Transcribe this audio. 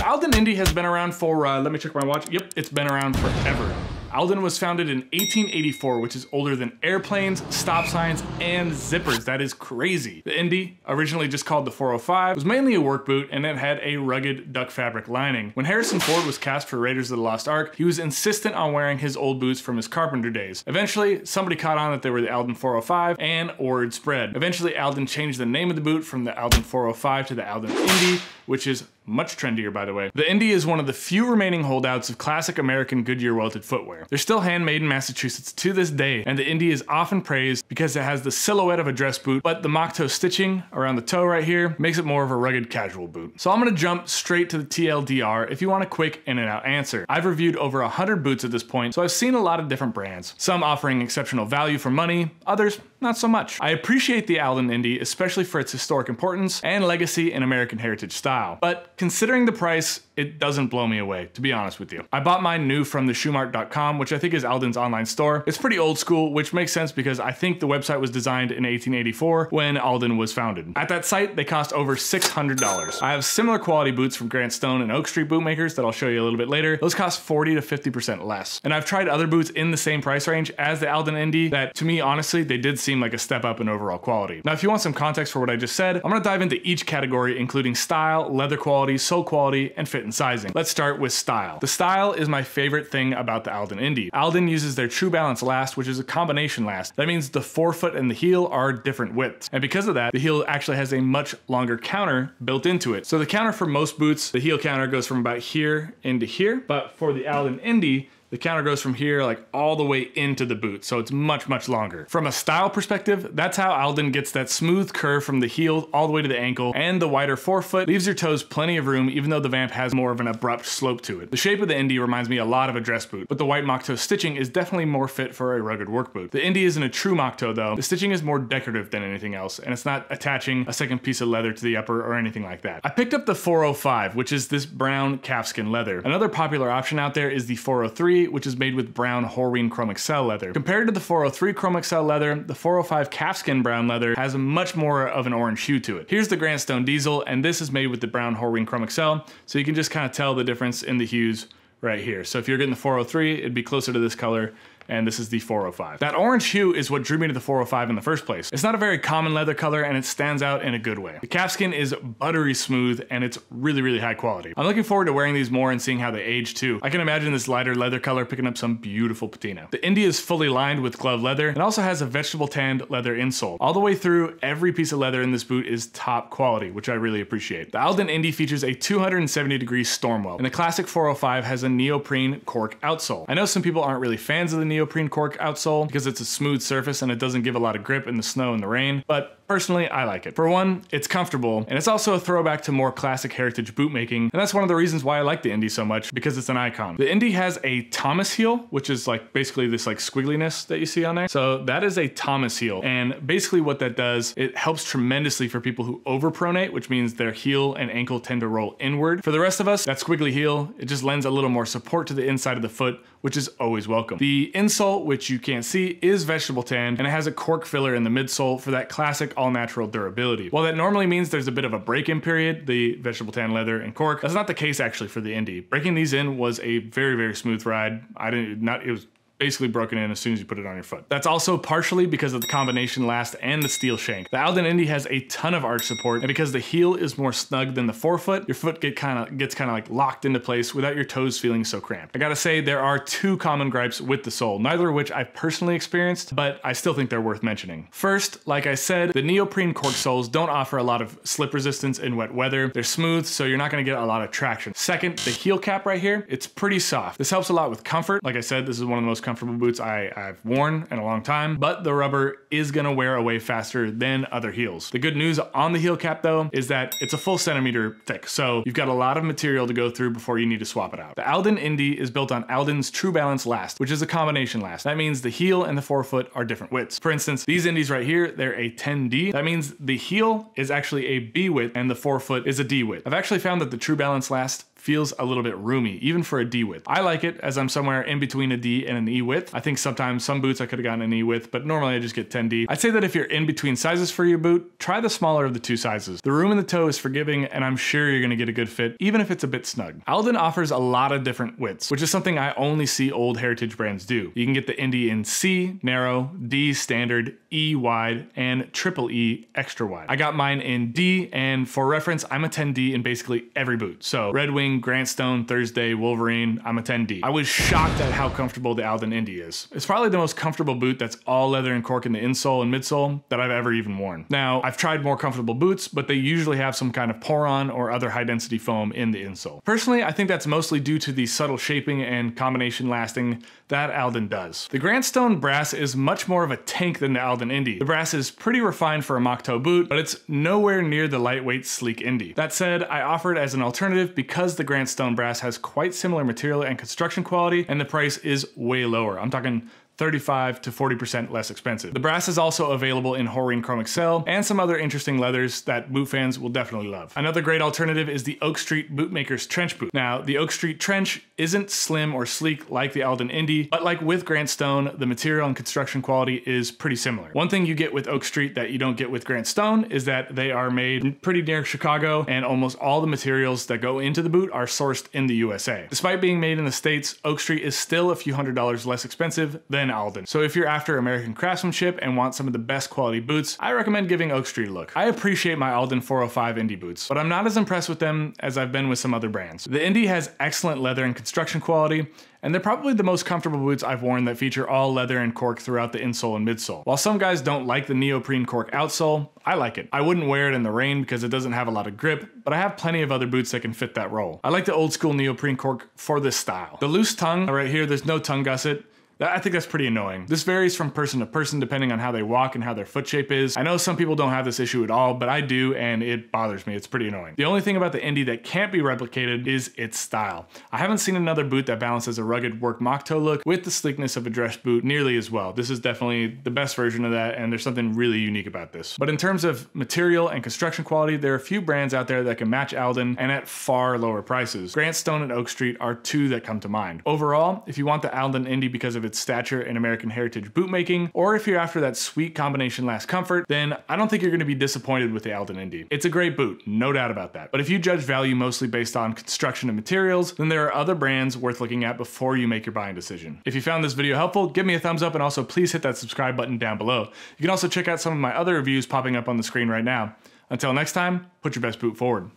Alden Indy has been around for, let me check my watch. Yep, it's been around forever. Alden was founded in 1884, which is older than airplanes, stop signs, and zippers. That is crazy. The Indy, originally just called the 405, was mainly a work boot and it had a rugged duck fabric lining. When Harrison Ford was cast for Raiders of the Lost Ark, he was insistent on wearing his old boots from his carpenter days. Eventually, somebody caught on that they were the Alden 405 and word spread. Eventually, Alden changed the name of the boot from the Alden 405 to the Alden Indy, which is much trendier, by the way. The Indy is one of the few remaining holdouts of classic American Goodyear welted footwear. They're still handmade in Massachusetts to this day, and the Indy is often praised because it has the silhouette of a dress boot, but the mock toe stitching around the toe right here makes it more of a rugged casual boot. So I'm gonna jump straight to the TLDR if you want a quick in and out answer. I've reviewed over 100 boots at this point, so I've seen a lot of different brands. Some offering exceptional value for money, others not so much. I appreciate the Alden Indy, especially for its historic importance and legacy in American heritage style. But considering the price, it doesn't blow me away, to be honest with you. I bought mine new from the shoemart.com, which I think is Alden's online store. It's pretty old school, which makes sense because I think the website was designed in 1884 when Alden was founded. At that site, they cost over $600. I have similar quality boots from Grant Stone and Oak Street bootmakers that I'll show you a little bit later. Those cost 40 to 50% less. And I've tried other boots in the same price range as the Alden Indy that, to me, honestly, they did seem like a step up in overall quality. Now, if you want some context for what I just said, I'm gonna dive into each category, including style, leather quality, sole quality, and fit and sizing. Let's start with style. The style is my favorite thing about the Alden Indy. Alden uses their True Balance last, which is a combination last. That means the forefoot and the heel are different widths. And because of that, the heel actually has a much longer counter built into it. So the counter for most boots, the heel counter goes from about here into here. But for the Alden Indy, the counter goes from here like all the way into the boot, so it's much, much longer. From a style perspective, that's how Alden gets that smooth curve from the heel all the way to the ankle, and the wider forefoot leaves your toes plenty of room even though the vamp has more of an abrupt slope to it. The shape of the Indy reminds me a lot of a dress boot, but the white mock toe stitching is definitely more fit for a rugged work boot. The Indy isn't a true mock toe though. The stitching is more decorative than anything else, and it's not attaching a second piece of leather to the upper or anything like that. I picked up the 405, which is this brown calfskin leather. Another popular option out there is the 403, which is made with brown Horween Chrome Excel leather. Compared to the 403 Chrome Excel leather, the 405 calfskin brown leather has much more of an orange hue to it. Here's the Grant Stone Diesel, and this is made with the brown Horween Chrome Excel, so you can just kind of tell the difference in the hues right here. So if you're getting the 403, it'd be closer to this color, and this is the 405. That orange hue is what drew me to the 405 in the first place. It's not a very common leather color, and it stands out in a good way. The calfskin is buttery smooth, and it's really, really high quality. I'm looking forward to wearing these more and seeing how they age too. I can imagine this lighter leather color picking up some beautiful patina. The Indy is fully lined with glove leather, and also has a vegetable tanned leather insole. All the way through, every piece of leather in this boot is top quality, which I really appreciate. The Alden Indy features a 270-degree storm weld, and the classic 405 has a neoprene cork outsole. I know some people aren't really fans of the neoprene cork outsole because it's a smooth surface and it doesn't give a lot of grip in the snow and the rain, but personally, I like it. For one, it's comfortable, and it's also a throwback to more classic heritage bootmaking, and that's one of the reasons why I like the Indy so much, because it's an icon. The Indy has a Thomas heel, which is like basically this like squiggliness that you see on there. So that is a Thomas heel, and basically what that does, it helps tremendously for people who overpronate, which means their heel and ankle tend to roll inward. For the rest of us, that squiggly heel, it just lends a little more support to the inside of the foot, which is always welcome. The insole, which you can't see, is vegetable tanned, and it has a cork filler in the midsole for that classic all-natural durability. While that normally means there's a bit of a break-in period, the vegetable tan leather and cork, that's not the case actually for the Indy. Breaking these in was a very, very smooth ride. It was basically broken in as soon as you put it on your foot. That's also partially because of the combination last and the steel shank. The Alden Indy has a ton of arch support, and because the heel is more snug than the forefoot, your foot gets kind of like locked into place without your toes feeling so cramped. I gotta say, there are two common gripes with the sole, neither of which I've personally experienced, but I still think they're worth mentioning. First, like I said, the neoprene cork soles don't offer a lot of slip resistance in wet weather. They're smooth, so you're not gonna get a lot of traction. Second, the heel cap right here, it's pretty soft. This helps a lot with comfort. Like I said, this is one of the most comfortable boots I've worn in a long time, but the rubber is gonna wear away faster than other heels. The good news on the heel cap though is that it's a full centimeter thick, so you've got a lot of material to go through before you need to swap it out. The Alden Indy is built on Alden's True Balance last, which is a combination last. That means the heel and the forefoot are different widths. For instance, these Indies right here, they're a 10D. That means the heel is actually a B width and the forefoot is a D width. I've actually found that the True Balance last feels a little bit roomy, even for a D width. I like it as I'm somewhere in between a D and an E width. I think sometimes some boots I could have gotten an E width, but normally I just get 10D. I'd say that if you're in between sizes for your boot, try the smaller of the two sizes. The room in the toe is forgiving, and I'm sure you're gonna get a good fit, even if it's a bit snug. Alden offers a lot of different widths, which is something I only see old heritage brands do. You can get the Indy in C, narrow, D, standard, E, wide, and triple E, extra wide. I got mine in D, and for reference, I'm a 10D in basically every boot. So Red Wing, Grant Stone, Thursday, Wolverine, I'm a 10D. I was shocked at how comfortable the Alden Indy is. It's probably the most comfortable boot that's all leather and cork in the insole and midsole that I've ever even worn. Now, I've tried more comfortable boots, but they usually have some kind of pour-on or other high-density foam in the insole. Personally, I think that's mostly due to the subtle shaping and combination lasting that Alden does. The Grant Stone brass is much more of a tank than the Alden Indy. The brass is pretty refined for a mock toe boot, but it's nowhere near the lightweight, sleek Indy. That said, I offer it as an alternative because the Grant Stone brass has quite similar material and construction quality, and the price is way lower. I'm talking 35 to 40% less expensive. The brass is also available in Horine Chrome Excel and some other interesting leathers that boot fans will definitely love. Another great alternative is the Oak Street Bootmaker's Trench Boot. Now, the Oak Street Trench isn't slim or sleek like the Alden Indy, but like with Grant Stone, the material and construction quality is pretty similar. One thing you get with Oak Street that you don't get with Grant Stone is that they are made pretty near Chicago, and almost all the materials that go into the boot are sourced in the USA. Despite being made in the States, Oak Street is still a few $100s less expensive than Alden. So if you're after American craftsmanship and want some of the best quality boots, I recommend giving Oak Street a look. I appreciate my Alden 405 Indy boots, but I'm not as impressed with them as I've been with some other brands. The Indy has excellent leather and construction quality, and they're probably the most comfortable boots I've worn that feature all leather and cork throughout the insole and midsole. While some guys don't like the neoprene cork outsole, I like it. I wouldn't wear it in the rain because it doesn't have a lot of grip, but I have plenty of other boots that can fit that role. I like the old school neoprene cork for this style. The loose tongue, right here, there's no tongue gusset. I think that's pretty annoying. This varies from person to person depending on how they walk and how their foot shape is. I know some people don't have this issue at all, but I do, and it bothers me. It's pretty annoying. The only thing about the Indy that can't be replicated is its style. I haven't seen another boot that balances a rugged work mock toe look with the sleekness of a dress boot nearly as well. This is definitely the best version of that, and there's something really unique about this. But in terms of material and construction quality, there are a few brands out there that can match Alden and at far lower prices. Grant Stone and Oak Street are two that come to mind. Overall, if you want the Alden Indy because of its stature in American heritage bootmaking, or if you're after that sweet combination last comfort, then I don't think you're going to be disappointed with the Alden Indy. It's a great boot, no doubt about that. But if you judge value mostly based on construction and materials, then there are other brands worth looking at before you make your buying decision. If you found this video helpful, give me a thumbs up, and also please hit that subscribe button down below. You can also check out some of my other reviews popping up on the screen right now. Until next time, put your best boot forward.